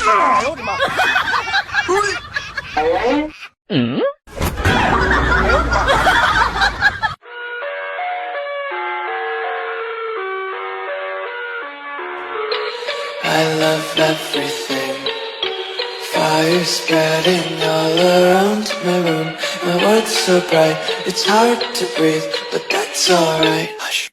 I love everything. Fire spreading all around my room. My world's so bright, it's hard to breathe, but that's alright. Hush.